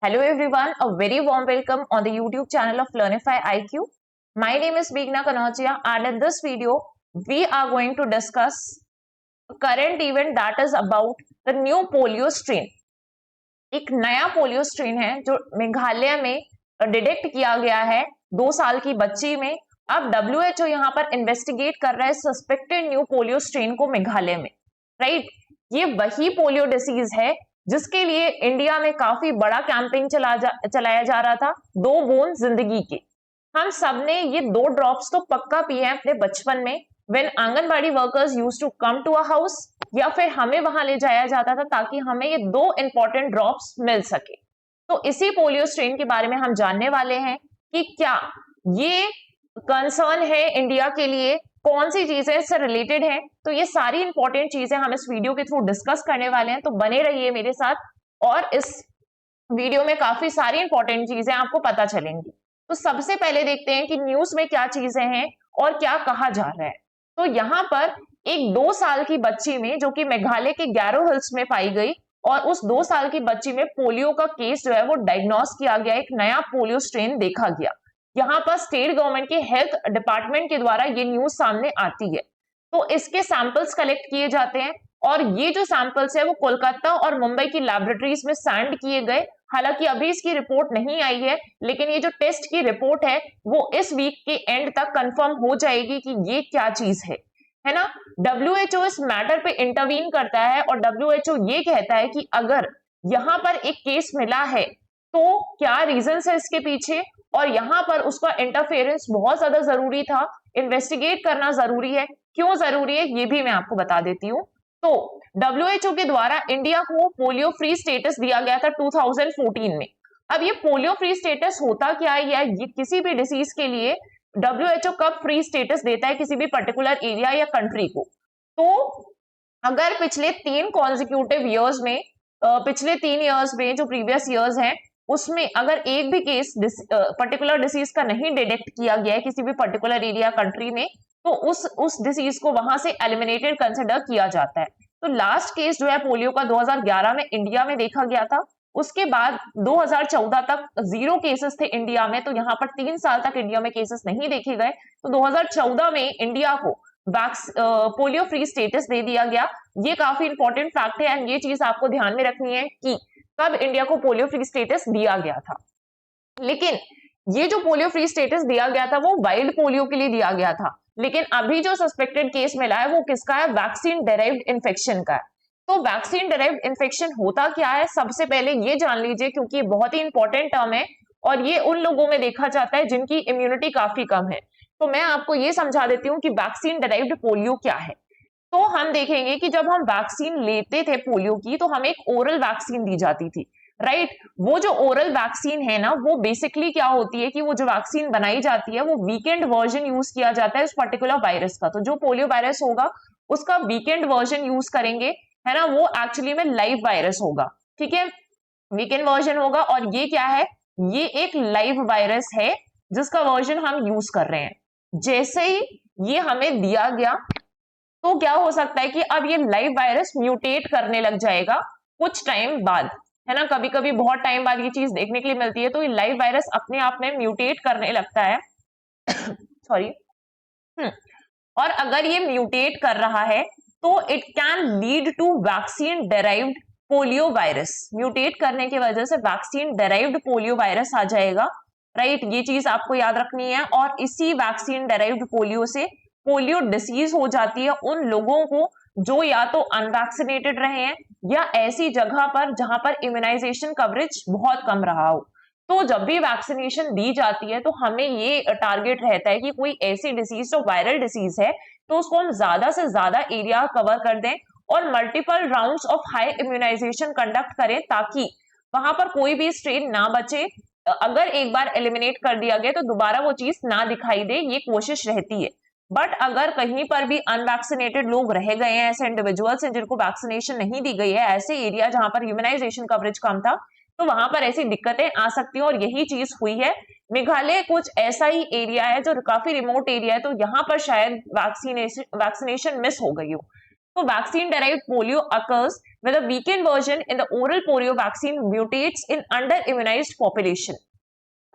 Hello everyone, a very warm welcome on the YouTube channel of Learnify IQ. My name is Meghna Kanochia and in this video we are going to discuss a current event that is about the new polio strain. एक नया polio strain है जो मेघालय में detect किया गया है 2 साल की बच्ची में। अब WHO यहाँ पर इन्वेस्टिगेट कर रहा है सस्पेक्टेड न्यू पोलियो स्ट्रेन को मेघालय में, राइट। ये वही पोलियो डिसीज है जिसके लिए इंडिया में काफी बड़ा कैंपेन चलाया जा रहा था, 2 बूंद जिंदगी के। हम सबने ये 2 ड्रॉप्स तो पक्का पिए हैं अपने बचपन में, when anganwadi workers used to come to a house, या फिर हमें वहां ले जाया जाता था ताकि हमें ये 2 इंपॉर्टेंट ड्रॉप्स मिल सके। तो इसी पोलियो स्ट्रेन के बारे में हम जानने वाले हैं कि क्या ये कंसर्न है इंडिया के लिए, कौन सी चीजें इससे रिलेटेड है। तो ये सारी इंपॉर्टेंट चीजें हम इस वीडियो के थ्रू डिस्कस करने वाले हैं, तो बने रहिए मेरे साथ और इस वीडियो में काफी सारी इंपॉर्टेंट चीजें आपको पता चलेंगी। तो सबसे पहले देखते हैं कि न्यूज में क्या चीजें हैं और क्या कहा जा रहा है। तो यहाँ पर एक 2 साल की बच्ची में, जो कि मेघालय के गैरो हिल्स में पाई गई, और उस 2 साल की बच्ची में पोलियो का केस जो है वो डायग्नोस किया गया, एक नया पोलियो स्ट्रेन देखा गया। यहाँ पर स्टेट गवर्नमेंट के हेल्थ डिपार्टमेंट के द्वारा ये न्यूज सामने आती है। तो इसके सैंपल्स कलेक्ट किए जाते हैं और ये जो सैंपल्स है वो कोलकाता और मुंबई की लैबोरेटरीज में सेंड किए गए। हालांकि अभी इसकी रिपोर्ट नहीं आई है, लेकिन ये जो टेस्ट की रिपोर्ट है वो इस वीक के एंड तक कंफर्म हो जाएगी कि ये क्या चीज है ना। WHO इस मैटर पे इंटरवीन करता है और WHO ये कहता है कि अगर यहाँ पर एक केस मिला है तो क्या रीजन है इसके पीछे, और यहाँ पर उसका इंटरफेरेंस बहुत ज्यादा जरूरी था, इन्वेस्टिगेट करना जरूरी है। क्यों जरूरी है ये भी मैं आपको बता देती हूँ। तो WHO के द्वारा इंडिया को पोलियो फ्री स्टेटस दिया गया था 2014 में। अब ये पोलियो फ्री स्टेटस होता क्या है, या ये किसी भी डिसीज के लिए WHO कब फ्री स्टेटस देता है किसी भी पर्टिकुलर एरिया या कंट्री को, तो अगर पिछले 3 कॉन्जिक्यूटिव ईयर्स में, पिछले 3 ईयर्स में जो प्रीवियस ईयर्स हैं उसमें अगर एक भी केस पर्टिकुलर डिसीज का नहीं डिटेक्ट किया गया है किसी भी पर्टिकुलर एरिया कंट्री में, तो उस डिसीज को वहां से एलिमिनेटेड कंसिडर किया जाता है। तो लास्ट केस जो है पोलियो का 2011 में इंडिया में देखा गया था। उसके बाद 2014 तक 0 केसेस थे इंडिया में, तो यहाँ पर 3 साल तक इंडिया में केसेस नहीं देखे गए। तो 2014 में इंडिया को पोलियो फ्री स्टेटस दे दिया गया। ये काफी इंपॉर्टेंट फैक्ट है एंड ये चीज आपको ध्यान में रखनी है कि कब इंडिया को पोलियो फ्री स्टेटस दिया गया था। लेकिन ये जो पोलियो फ्री स्टेटस दिया गया था वो वाइल्ड पोलियो के लिए दिया गया था, लेकिन अभी जो सस्पेक्टेड केस मिला है वो किसका है, वैक्सीन डेराइव्ड इन्फेक्शन का है। तो वैक्सीन डेराइव्ड इन्फेक्शन होता क्या है, सबसे पहले ये जान लीजिए, क्योंकि ये बहुत ही इंपॉर्टेंट टर्म है और ये उन लोगों में देखा जाता है जिनकी इम्यूनिटी काफी कम है। तो मैं आपको ये समझा देती हूँ कि वैक्सीन डेराइव्ड पोलियो क्या है। तो हम देखेंगे कि जब हम वैक्सीन लेते थे पोलियो की तो हमें एक ओरल वैक्सीन दी जाती थी, राइट। वो जो ओरल वैक्सीन है ना, वो बेसिकली क्या होती है कि वो जो वैक्सीन बनाई जाती है वो वीकेंड वर्जन यूज किया जाता है उस पर्टिकुलर वायरस का। तो जो पोलियो वायरस होगा उसका वीकेंड वर्जन यूज करेंगे, है ना। वो एक्चुअली में लाइव वायरस होगा, ठीक है, वीकेंड वर्जन होगा। और ये क्या है, ये एक लाइव वायरस है जिसका वर्जन हम यूज कर रहे हैं। जैसे ही ये हमें दिया गया तो क्या हो सकता है कि अब ये लाइव वायरस म्यूटेट करने लग जाएगा कुछ टाइम बाद, है ना। कभी कभी बहुत टाइम बाद ये चीज देखने के लिए मिलती है। तो ये लाइव वायरस अपने आप में म्यूटेट करने लगता है सॉरी और अगर ये म्यूटेट कर रहा है तो it can lead to vaccine derived polio virus. Mutate करने की वजह से वैक्सीन डेराइव्ड पोलियो वायरस आ जाएगा, राइट। ये चीज आपको याद रखनी है। और इसी वैक्सीन डेराइव्ड पोलियो से पोलियो डिसीज हो जाती है उन लोगों को जो या तो अनवैक्सीनेटेड रहे हैं या ऐसी जगह पर जहां पर इम्यूनाइजेशन कवरेज बहुत कम रहा हो। तो जब भी वैक्सीनेशन दी जाती है तो हमें ये टारगेट रहता है कि कोई ऐसी डिसीज जो वायरल डिसीज है तो उसको हम ज्यादा से ज्यादा एरिया कवर कर दें और multiple rounds of high immunisation conduct करें ताकि वहां पर कोई भी स्ट्रेन ना बचे। अगर एक बार एलिमिनेट कर दिया गया तो दोबारा वो चीज ना दिखाई दे, ये कोशिश रहती है। बट अगर कहीं पर भी अनवैक्सीनेटेड लोग रह गए हैं, ऐसे इंडिविजुअल्स हैं जिनको वैक्सीनेशन नहीं दी गई है, ऐसे एरिया जहां पर इम्यूनाइजेशन कवरेज कम था, तो वहां पर ऐसी दिक्कतें आ सकती हैं। और यही चीज हुई है। मेघालय कुछ ऐसा ही एरिया है जो काफी रिमोट एरिया है, तो यहाँ पर शायद वैक्सीनेशन मिस हो गई हो। तो vaccine derived polio occurs with a weakened version in the oral polio vaccine mutates in under immunized population,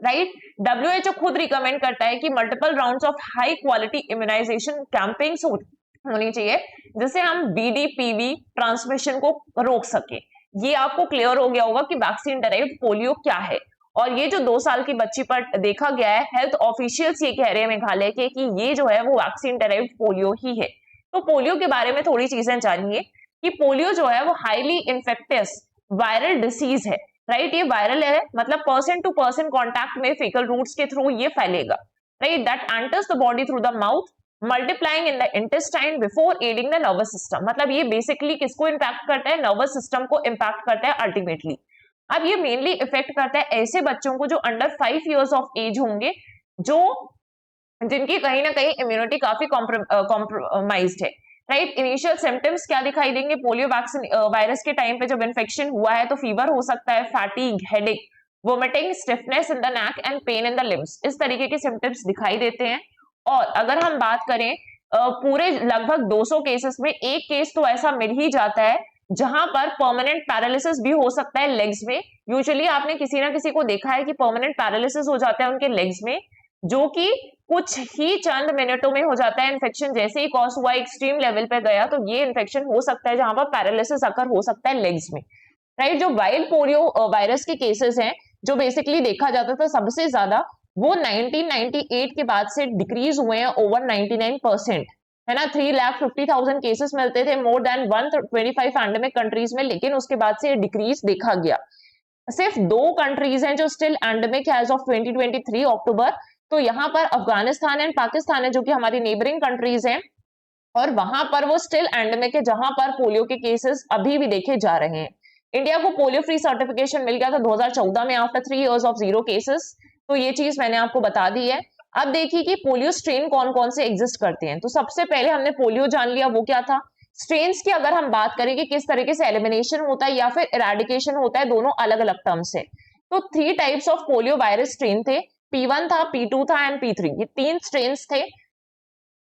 right. WHO खुद रिकमेंड करता है कि multiple rounds of high quality immunisation campaigns होनी चाहिए जिससे हम BDPV ट्रांसमिशन को रोक सके। ये आपको क्लियर हो गया होगा कि वैक्सीन डेराइव्ड पोलियो क्या है। और ये जो 2 साल की बच्ची पर देखा गया है, हेल्थ ऑफिशियल्स ये कह रहे हैं मेघालय के कि ये जो है वो वैक्सीन डेराइव्ड पोलियो ही है। तो पोलियो के बारे में थोड़ी चीजें जानिए कि पोलियो जो है वो हाईली इन्फेक्टियस वायरल डिसीज है, राइट। ये वायरल है, मतलब पर्सन टू पर्सन कॉन्टैक्ट में फीकल रूट्स के थ्रू ये फैलेगा, right. That enters the body through the mouth multiplying in the intestine before adding the nervous system. मतलब ये बेसिकली किसको इंपैक्ट करता है? नर्वस सिस्टम को इंपैक्ट करता है अल्टीमेटली। अब ये मेनली इफेक्ट करता है ऐसे बच्चों को जो अंडर 5 इयर्स ऑफ एज होंगे, जो जिनकी कहीं ना कहीं इम्यूनिटी काफी कॉम्प्रोमाइज्ड है, राइट। इनिशियल सिम्टम्स क्या दिखाई देंगे? पोलियो वैक्सीन वायरस के टाइम पे जब इन्फेक्शन हुआ है तो फीवर हो सकता है, fatigue, headache, vomiting, stiffness in the neck and pain in the limbs, इस तरीके के सिम्टम्स दिखाई देते हैं। और अगर हम बात करें पूरे लगभग 200 केसेस में एक केस तो ऐसा मिल ही जाता है जहां पर परमानेंट पैरालिसिस भी हो सकता है लेग्स में। यूजुअली आपने किसी ना किसी को देखा है कि परमानेंट पैरालिसिस हो जाता है उनके लेग्स में, जो कि कुछ ही चंद मिनटों में हो जाता है। इन्फेक्शन जैसे ही कॉज हुआ, एक्सट्रीम लेवल पे गया, तो ये इन्फेक्शन हो सकता है जहां पर पैरालिसिस अकर हो सकता है लेग्स में, राइट। जो वाइल्ड पोलियो वायरस के केसेस हैं जो बेसिकली देखा जाता था सबसे ज्यादा, वो 1998 के बाद से डिक्रीज हुए हैं ओवर 99%, है ना। 3,50,000 केसेस मिलते थे मोर देन 125 एंडेमिक कंट्रीज में, लेकिन उसके बाद से डिक्रीज देखा गया। सिर्फ 2 कंट्रीज हैं जो स्टिल एंडेमिक एज ऑफ 2023 अक्टूबर, तो यहाँ पर अफगानिस्तान एंड पाकिस्तान है जो कि हमारी नेबरिंग कंट्रीज हैं, और वहां पर वो स्टिल एंडेमिक है जहां पर पोलियो के केसेस अभी भी देखे जा रहे हैं। इंडिया को पोलियो फ्री सर्टिफिकेशन मिल गया था 2014 में आफ्टर 3 इयर्स ऑफ 0 केसेस, तो ये चीज मैंने आपको बता दी है। अब देखिए कि पोलियो स्ट्रेन कौन कौन से एग्जिस्ट करते हैं। तो सबसे पहले हमने पोलियो जान लिया, वो क्या था। स्ट्रेन्स की अगर हम बात करें कि किस तरीके से एलिमिनेशन होता है या फिर इरेडिकेशन होता है, दोनों अलग अलग टर्म्स है। तो 3 types of polio virus strain थे, P1 था, P2 था एंड P3। ये 3 स्ट्रेन्स थे,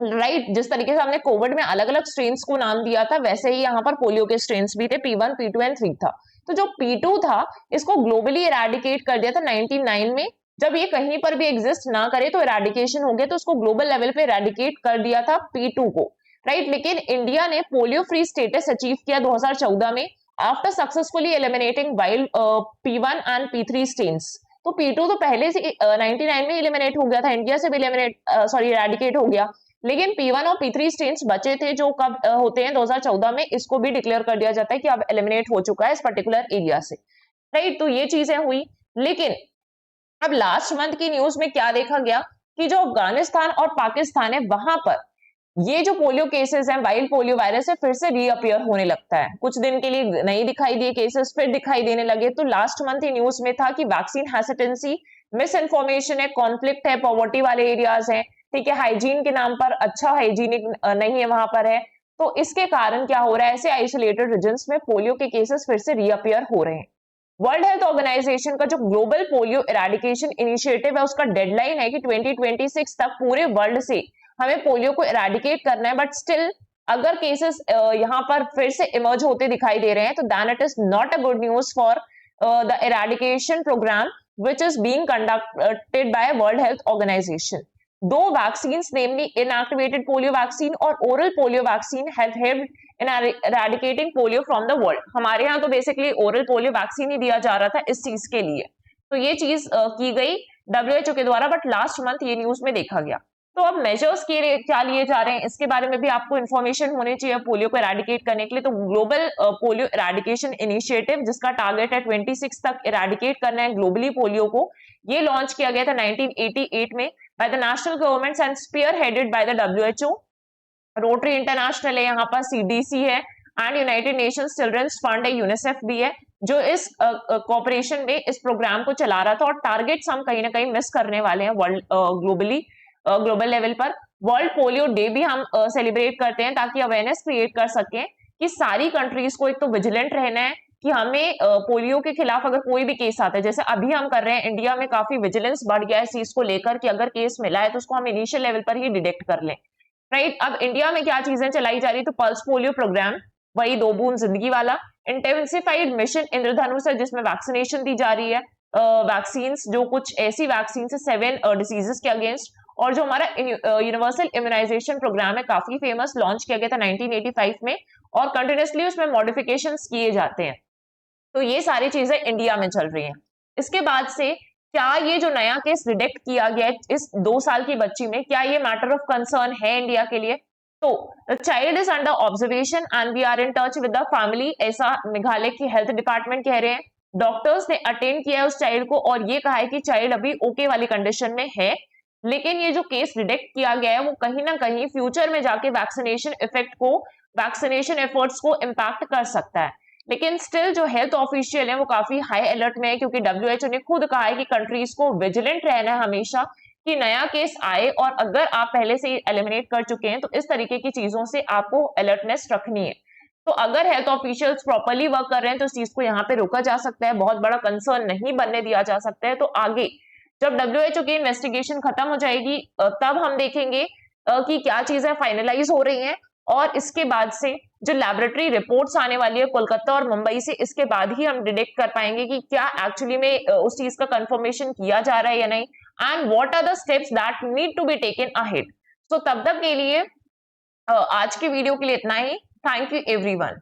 राइट। जिस तरीके से हमने कोविड में अलग अलग स्ट्रेन्स को नाम दिया था, वैसे ही यहाँ पर पोलियो के स्ट्रेन्स भी थे, P1, P2 एंड 3 था। तो जो P2 था इसको ग्लोबली इरेडिकेट कर दिया था 1999 में। जब ये कहीं पर भी एग्जिस्ट ना करे तो इरेडिकेशन हो गया, तो उसको ग्लोबल लेवल पे इरेडिकेट कर दिया था P2 को, राइट। लेकिन इंडिया ने पोलियो फ्री स्टेटस अचीव किया 2014 में after successfully eliminating wild P1 and P3 strains. तो P2 तो पहले से 99 में एलिमिनेट हो गया था, इंडिया से भी इरेडिकेट हो गया, लेकिन P1 और P3 स्ट्रेन्स बचे थे जो कब होते हैं 2014 में, इसको भी डिक्लेयर कर दिया जाता है कि अब एलिमिनेट हो चुका है इस पर्टिकुलर एरिया से, राइट। तो ये चीजें हुई। लेकिन अब लास्ट मंथ की न्यूज में क्या देखा गया कि जो अफगानिस्तान और पाकिस्तान है वहां पर ये जो पोलियो केसेस हैं, वाइल्ड पोलियो वायरस है, फिर से रीअपियर होने लगता है। कुछ दिन के लिए नहीं दिखाई दिए केसेस, फिर दिखाई देने लगे। तो लास्ट मंथ ही न्यूज में था कि वैक्सीन हेसिटेंसी, मिस इन्फॉर्मेशन है, कॉन्फ्लिक्ट है, पॉवर्टी वाले एरियाज हैं, ठीक है, हाइजीन के नाम पर अच्छा हाइजीनिक नहीं है वहां पर है, तो इसके कारण क्या हो रहा है, ऐसे आइसोलेटेड रीजन्स में पोलियो के केसेस फिर से रीअपियर हो रहे हैं। वर्ल्ड हेल्थ ऑर्गेनाइजेशन का जो ग्लोबल पोलियो इरेडिकेशन इनिशिएटिव है, उसका डेडलाइन है कि 2026 तक पूरे वर्ल्ड से हमें पोलियो को इरेडिकेट करना है। बट स्टिल अगर केसेस यहाँ पर फिर से इमर्ज होते दिखाई दे रहे हैं, तो then it is not a good news for the eradication programme which is being conducted by World Health Organization. 2 vaccines, namely inactivated polio vaccine और oral polio vaccine, have helped in eradicating polio from the world. हमारे यहाँ तो basically oral polio vaccine ही दिया जा रहा था इस चीज के लिए, तो ये चीज की गई WHO के द्वारा, बट लास्ट मंथ ये न्यूज में देखा गया। तो अब मेजर्स क्या लिए जा रहे हैं, इसके बारे में भी आपको इन्फॉर्मेशन होनी चाहिए पोलियो को इरेडिकेट करने के लिए। तो ग्लोबल पोलियो इरेडिकेशन इनिशिएटिव, जिसका टारगेट है 26 तक इरेडिकेट करना है ग्लोबली पोलियो को, ये लॉन्च किया गया था 1988 में by the national governments and spearheaded by the WHO। Rotary International है यहाँ पर, CDC है and United Nations children's fund है, यूनिसेफ भी है, जो इस कॉपरेशन में इस प्रोग्राम को चला रहा था। और टारगेट्स हम कहीं ना कहीं मिस करने वाले हैं वर्ल्ड ग्लोबली ग्लोबल लेवल पर। वर्ल्ड पोलियो डे भी हम सेलिब्रेट करते हैं ताकि अवेयरनेस क्रिएट कर सकें कि सारी कंट्रीज को एक तो विजिलेंट रहना है कि हमें पोलियो के खिलाफ अगर कोई भी केस आता है, जैसे अभी हम कर रहे हैं, इंडिया में काफी विजिलेंस बढ़ गया है इस चीज को लेकर कि अगर केस मिला है तो उसको हम इनिशियल लेवल पर ही डिटेक्ट कर लें। राइट। अब इंडिया में क्या चीजें चलाई जा रही, तो पल्स पोलियो प्रोग्राम, वही 2 बूंद जिंदगी वाला, इंटेंसिफाइड मिशन इंद्रधनुष है जिसमें वैक्सीनेशन दी जा रही है, वैक्सीन जो कुछ ऐसी वैक्सीन है 7 डिजीजेस के अगेंस्ट, और जो हमारा यूनिवर्सल इम्यूनाइजेशन प्रोग्राम है काफी फेमस, लॉन्च किया गया था 1985 में, और कंटिन्यूसली उसमें मॉडिफिकेशंस किए जाते हैं। तो ये सारी चीजें इंडिया में चल रही हैं। इसके बाद से क्या ये जो नया केस डिटेक्ट किया गया है इस 2 साल की बच्ची में, क्या ये मैटर ऑफ कंसर्न है इंडिया के लिए? तो the child is under observation and we are in touch with the family, ऐसा मेघालय की हेल्थ डिपार्टमेंट कह रहे हैं। डॉक्टर्स ने अटेंड किया है उस चाइल्ड को और ये कहा है कि चाइल्ड अभी ओके वाली कंडीशन में है, लेकिन ये जो केस डिटेक्ट किया गया है वो कहीं ना कहीं फ्यूचर में जाके वैक्सीनेशन इफेक्ट को, वैक्सीनेशन एफर्ट्स को इम्पैक्ट कर सकता है। लेकिन स्टिल जो हेल्थ ऑफिशियल है वो काफी हाई अलर्ट में है, क्योंकि डब्ल्यूएचओ ने खुद कहा है कि कंट्रीज को विजिलेंट रहना है हमेशा कि नया केस आए, और अगर आप पहले से एलिमिनेट कर चुके हैं तो इस तरीके की चीजों से आपको अलर्टनेस रखनी है। तो अगर हेल्थ ऑफिशियल्स प्रॉपरली वर्क कर रहे हैं तो इस चीज को यहाँ पे रोका जा सकता है, बहुत बड़ा कंसर्न नहीं बनने दिया जा सकता है। तो आगे जब डब्ल्यूएचओ की इन्वेस्टिगेशन खत्म हो जाएगी तब हम देखेंगे कि क्या चीजें फाइनलाइज हो रही हैं, और इसके बाद से जो लैबोरेटरी रिपोर्ट्स आने वाली है कोलकाता और मुंबई से, इसके बाद ही हम डिटेक्ट कर पाएंगे कि क्या एक्चुअली में उस चीज का कंफर्मेशन किया जा रहा है या नहीं, and what are the steps that need to be taken ahead. So तब तक के लिए आज के वीडियो के लिए इतना ही। Thank you everyone.